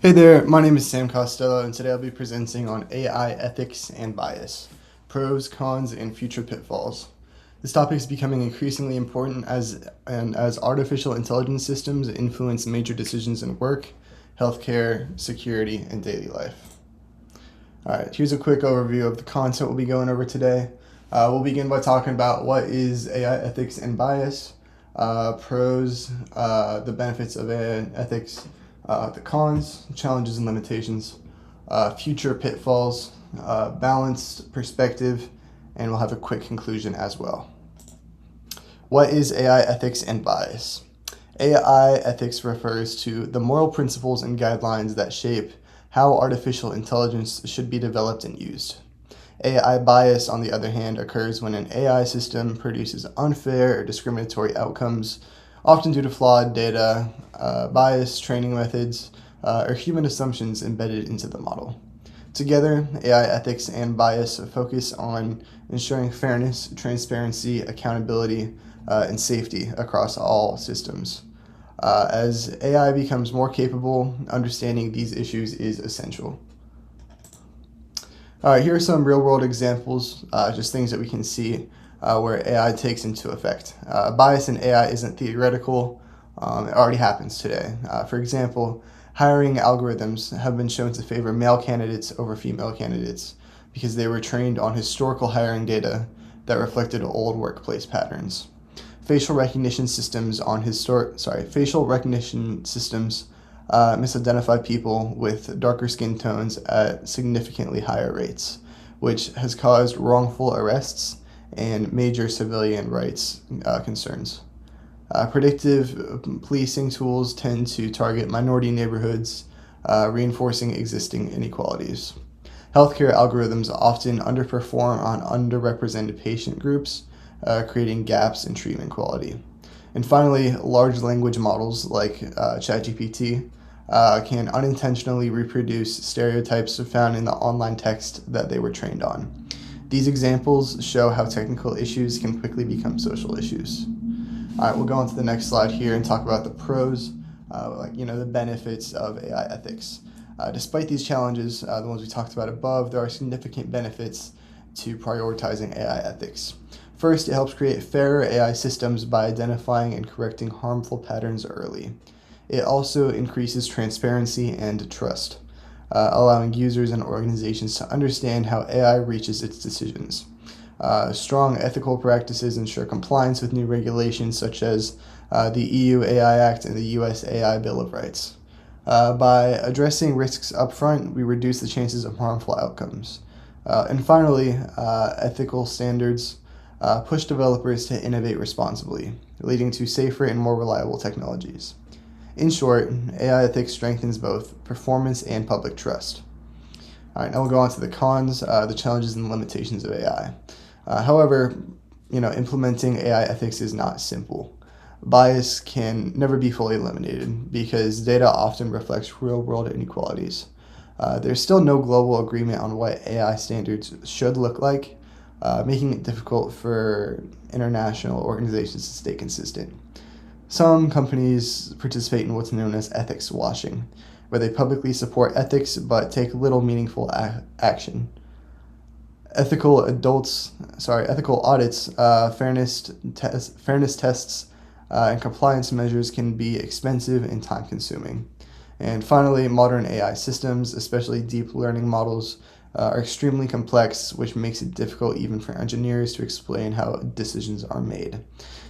Hey there, my name is Sam Costello, and today I'll be presenting on AI ethics and bias, pros, cons, and future pitfalls. This topic is becoming increasingly important as artificial intelligence systems influence major decisions in work, healthcare, security, and daily life. Alright, here's a quick overview of the content we'll be going over today. We'll begin by talking about what is AI ethics and bias, pros, the benefits of AI ethics, the cons, challenges and limitations, future pitfalls, balanced perspective, and we'll have a quick conclusion as well. What is AI ethics and bias? AI ethics refers to the moral principles and guidelines that shape how artificial intelligence should be developed and used. AI bias, on the other hand, occurs when an AI system produces unfair or discriminatory outcomes, often due to flawed data, biased training methods, or human assumptions embedded into the model. Together, AI ethics and bias focus on ensuring fairness, transparency, accountability, and safety across all systems. As AI becomes more capable, understanding these issues is essential. All right, here are some real-world examples, just things that we can see where AI takes into effect. Bias in AI isn't theoretical, it already happens today. For example, hiring algorithms have been shown to favor male candidates over female candidates because they were trained on historical hiring data that reflected old workplace patterns. Facial recognition systems misidentify people with darker skin tones at significantly higher rates, which has caused wrongful arrests and major civilian rights concerns. Predictive policing tools tend to target minority neighborhoods, reinforcing existing inequalities. Healthcare algorithms often underperform on underrepresented patient groups, creating gaps in treatment quality. And finally, large language models like ChatGPT can unintentionally reproduce stereotypes found in the online text that they were trained on. These examples show how technical issues can quickly become social issues. All right, we'll go on to the next slide here and talk about the pros, the benefits of AI ethics. Despite these challenges, the ones we talked about above, there are significant benefits to prioritizing AI ethics. First, it helps create fairer AI systems by identifying and correcting harmful patterns early. It also increases transparency and trust, allowing users and organizations to understand how AI reaches its decisions. Strong ethical practices ensure compliance with new regulations such as the EU AI Act and the US AI Bill of Rights. By addressing risks upfront, we reduce the chances of harmful outcomes. And finally, ethical standards push developers to innovate responsibly, leading to safer and more reliable technologies. In short, AI ethics strengthens both performance and public trust. All right, now we'll go on to the cons, the challenges and limitations of AI. However, implementing AI ethics is not simple. Bias can never be fully eliminated because data often reflects real-world inequalities. There's still no global agreement on what AI standards should look like, making it difficult for international organizations to stay consistent. Some companies participate in what's known as ethics washing, where they publicly support ethics but take little meaningful action. Ethical audits, fairness tests, and compliance measures can be expensive and time-consuming. And finally, modern AI systems, especially deep learning models, are extremely complex, which makes it difficult even for engineers to explain how decisions are made.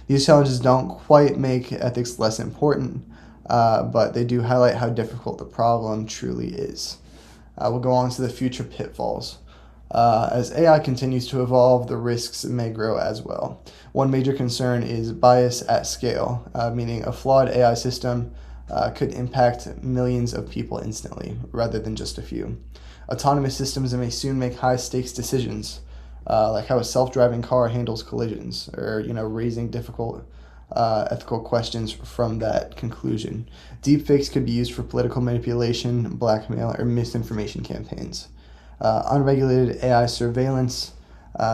These challenges don't quite make ethics less important, but they do highlight how difficult the problem truly is. We'll go on to the future pitfalls. As AI continues to evolve, the risks may grow as well. One major concern is bias at scale, meaning a flawed AI system could impact millions of people instantly, rather than just a few. Autonomous systems may soon make high-stakes decisions, like how a self-driving car handles collisions, or raising difficult ethical questions from that conclusion. Deepfakes could be used for political manipulation, blackmail, or misinformation campaigns. Unregulated AI surveillance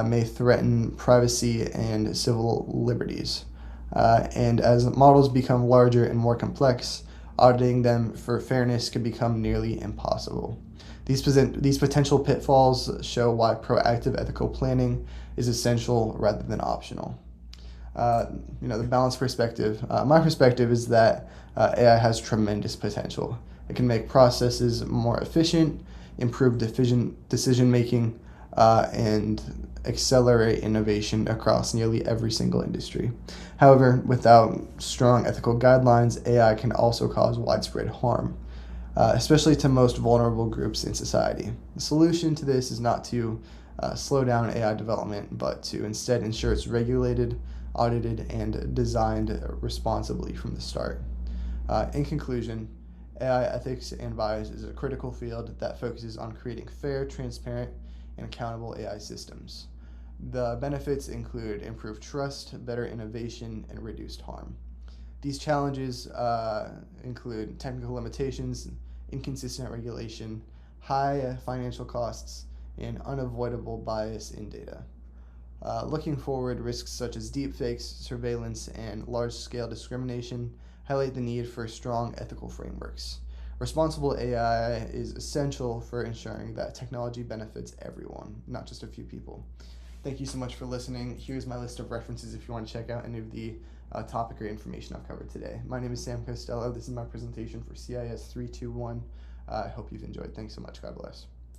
may threaten privacy and civil liberties. And as models become larger and more complex, Auditing them for fairness could become nearly impossible. These potential pitfalls show why proactive ethical planning is essential rather than optional. The balanced perspective. My perspective is that AI has tremendous potential. It can make processes more efficient, improve decision making, and accelerate innovation across nearly every single industry. However, without strong ethical guidelines, AI can also cause widespread harm, especially to most vulnerable groups in society. The solution to this is not to slow down AI development, but to instead ensure it's regulated, audited, and designed responsibly from the start. In conclusion, AI ethics and bias is a critical field that focuses on creating fair, transparent, and accountable AI systems. The benefits include improved trust, better innovation, and reduced harm. These challenges include technical limitations, inconsistent regulation, high financial costs, and unavoidable bias in data. Looking forward, risks such as deepfakes, surveillance, and large-scale discrimination highlight the need for strong ethical frameworks. Responsible AI is essential for ensuring that technology benefits everyone, not just a few people. Thank you so much for listening. Here's my list of references if you want to check out any of the topic or information I've covered today. My name is Sam Costello. This is my presentation for CIS 321. I hope you've enjoyed. Thanks so much. God bless.